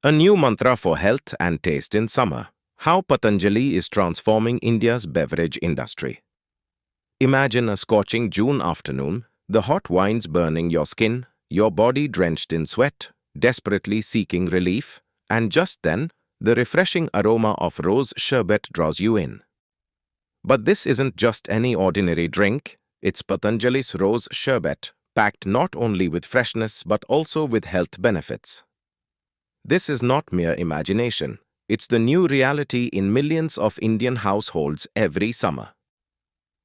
A new mantra for health and taste in summer. How Patanjali is transforming India's beverage industry. Imagine a scorching June afternoon, the hot wines burning your skin, your body drenched in sweat, desperately seeking relief, and just then, the refreshing aroma of rose sherbet draws you in. But this isn't just any ordinary drink, it's Patanjali's rose sherbet, packed not only with freshness but also with health benefits. This is not mere imagination, it's the new reality in millions of Indian households every summer.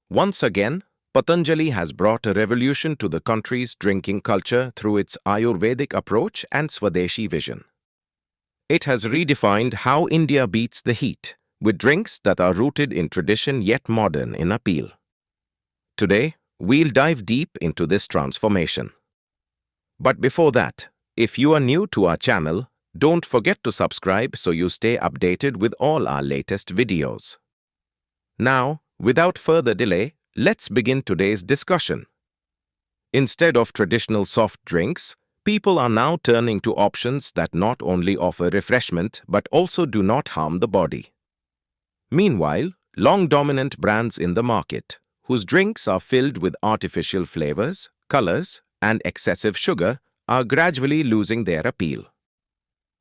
Once again, Patanjali has brought a revolution to the country's drinking culture through its Ayurvedic approach and Swadeshi vision. It has redefined how India beats the heat, with drinks that are rooted in tradition yet modern in appeal. Today, we'll dive deep into this transformation. But before that, if you are new to our channel, don't forget to subscribe so you stay updated with all our latest videos. Now, without further delay, let's begin today's discussion. Instead of traditional soft drinks, people are now turning to options that not only offer refreshment but also do not harm the body. Meanwhile, long-dominant brands in the market, whose drinks are filled with artificial flavors, colors, and excessive sugar, are gradually losing their appeal.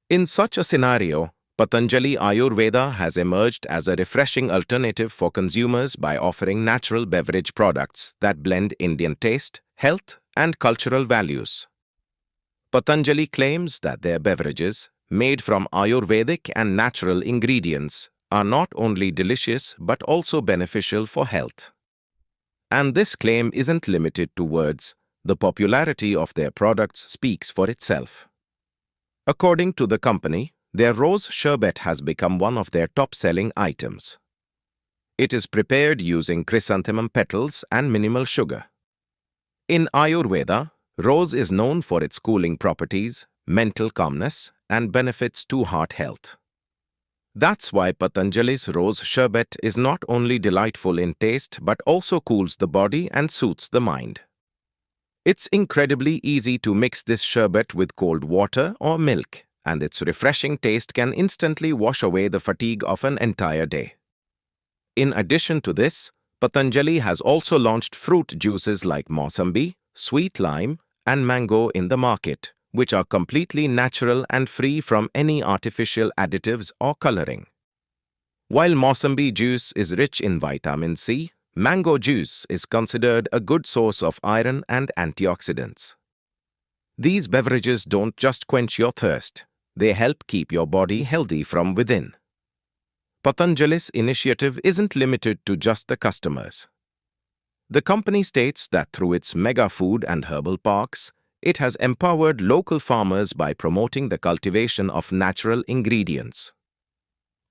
In such a scenario, Patanjali Ayurveda has emerged as a refreshing alternative for consumers by offering natural beverage products that blend Indian taste, health, and cultural values. Patanjali claims that their beverages, made from Ayurvedic and natural ingredients, are not only delicious but also beneficial for health. And this claim isn't limited to words. The popularity of their products speaks for itself. According to the company, their rose sherbet has become one of their top-selling items. It is prepared using chrysanthemum petals and minimal sugar. In Ayurveda, rose is known for its cooling properties, mental calmness, and benefits to heart health. That's why Patanjali's rose sherbet is not only delightful in taste but also cools the body and soothes the mind. It's incredibly easy to mix this sherbet with cold water or milk, and its refreshing taste can instantly wash away the fatigue of an entire day. In addition to this, Patanjali has also launched fruit juices like Mausambi, sweet lime, and mango in the market, which are completely natural and free from any artificial additives or coloring. While Mausambi juice is rich in vitamin C, mango juice is considered a good source of iron and antioxidants. These beverages don't just quench your thirst, they help keep your body healthy from within. Patanjali's initiative isn't limited to just the customers. The company states that through its mega food and herbal parks, it has empowered local farmers by promoting the cultivation of natural ingredients.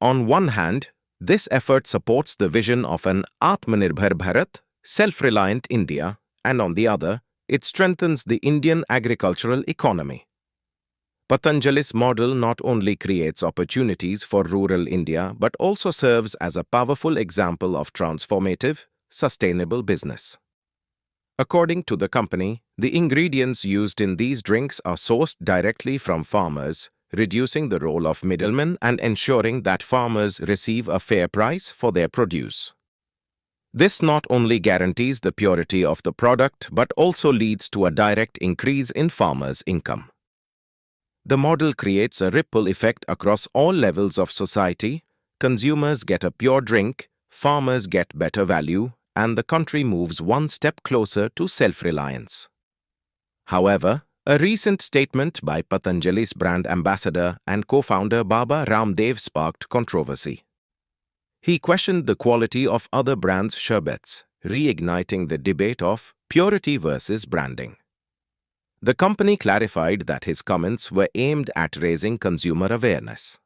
On one hand, this effort supports the vision of an Atmanirbhar Bharat, self-reliant India, and on the other, it strengthens the Indian agricultural economy. Patanjali's model not only creates opportunities for rural India but also serves as a powerful example of transformative, sustainable business. According to the company, the ingredients used in these drinks are sourced directly from farmers, reducing the role of middlemen and ensuring that farmers receive a fair price for their produce. This not only guarantees the purity of the product but also leads to a direct increase in farmers' income. The model creates a ripple effect across all levels of society. Consumers get a pure drink, farmers get better value, and the country moves one step closer to self-reliance. However, a recent statement by Patanjali's brand ambassador and co-founder Baba Ramdev sparked controversy. He questioned the quality of other brands' sherbets, reigniting the debate of purity versus branding. The company clarified that his comments were aimed at raising consumer awareness.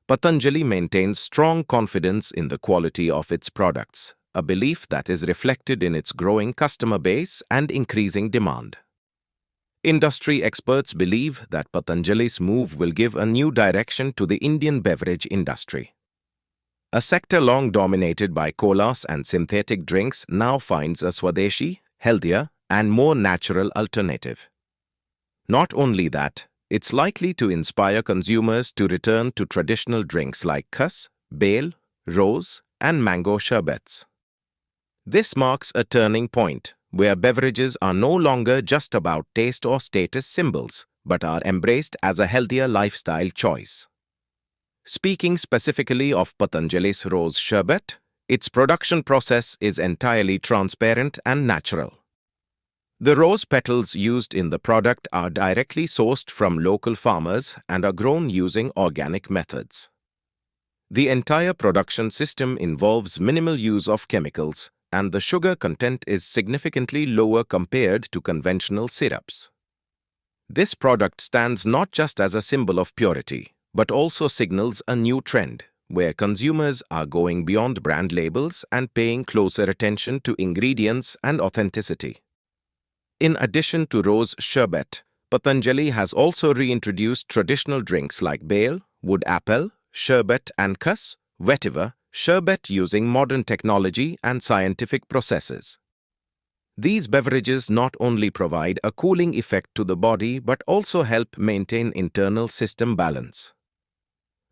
Patanjali maintains strong confidence in the quality of its products, a belief that is reflected in its growing customer base and increasing demand. Industry experts believe that Patanjali's move will give a new direction to the Indian beverage industry. A sector long dominated by colas and synthetic drinks now finds a Swadeshi, healthier, and more natural alternative. Not only that, it's likely to inspire consumers to return to traditional drinks like khas, bale, rose, and mango sherbets. This marks a turning point where beverages are no longer just about taste or status symbols, but are embraced as a healthier lifestyle choice. Speaking specifically of Patanjali's rose sherbet, its production process is entirely transparent and natural. The rose petals used in the product are directly sourced from local farmers and are grown using organic methods. The entire production system involves minimal use of chemicals, and the sugar content is significantly lower compared to conventional syrups. This product stands not just as a symbol of purity, but also signals a new trend, where consumers are going beyond brand labels and paying closer attention to ingredients and authenticity. In addition to rose sherbet, Patanjali has also reintroduced traditional drinks like bale, wood apple, sherbet and khas, vetiver, sherbet using modern technology and scientific processes. These beverages not only provide a cooling effect to the body but also help maintain internal system balance.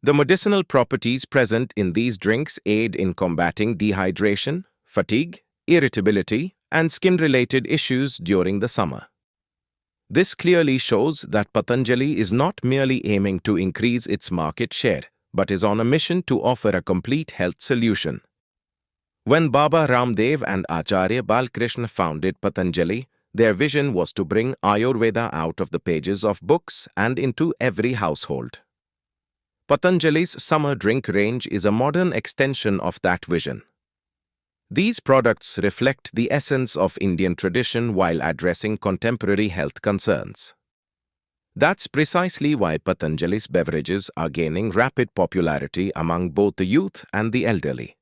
The medicinal properties present in these drinks aid in combating dehydration, fatigue, irritability, and skin-related issues during the summer. This clearly shows that Patanjali is not merely aiming to increase its market share, but is on a mission to offer a complete health solution. When Baba Ramdev and Acharya Balkrishna founded Patanjali, their vision was to bring Ayurveda out of the pages of books and into every household. Patanjali's summer drink range is a modern extension of that vision. These products reflect the essence of Indian tradition while addressing contemporary health concerns. That's precisely why Patanjali's beverages are gaining rapid popularity among both the youth and the elderly.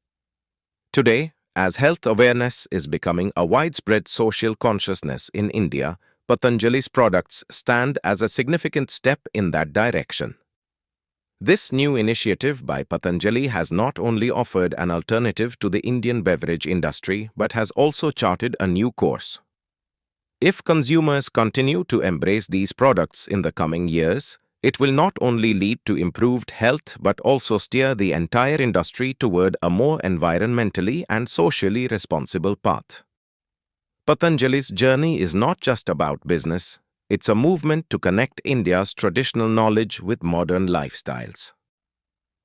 Today, as health awareness is becoming a widespread social consciousness in India, Patanjali's products stand as a significant step in that direction. This new initiative by Patanjali has not only offered an alternative to the Indian beverage industry but has also charted a new course. If consumers continue to embrace these products in the coming years, it will not only lead to improved health but also steer the entire industry toward a more environmentally and socially responsible path. Patanjali's journey is not just about business, it's a movement to connect India's traditional knowledge with modern lifestyles.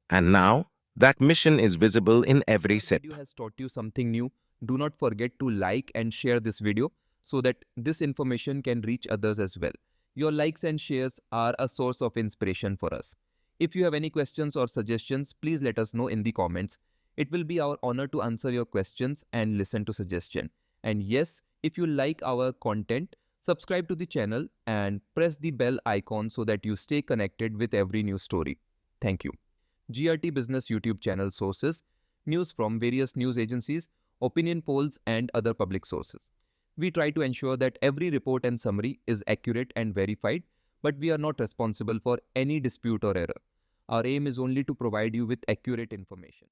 And now, that mission is visible in every sip. If this video has taught you something new, do not forget to like and share this video so that this information can reach others as well. Your likes and shares are a source of inspiration for us. If you have any questions or suggestions, please let us know in the comments. It will be our honor to answer your questions and listen to suggestions. And yes, if you like our content, subscribe to the channel and press the bell icon so that you stay connected with every new story. Thank you. GRT Business YouTube channel sources, news from various news agencies, opinion polls and other public sources. We try to ensure that every report and summary is accurate and verified, but we are not responsible for any dispute or error. Our aim is only to provide you with accurate information.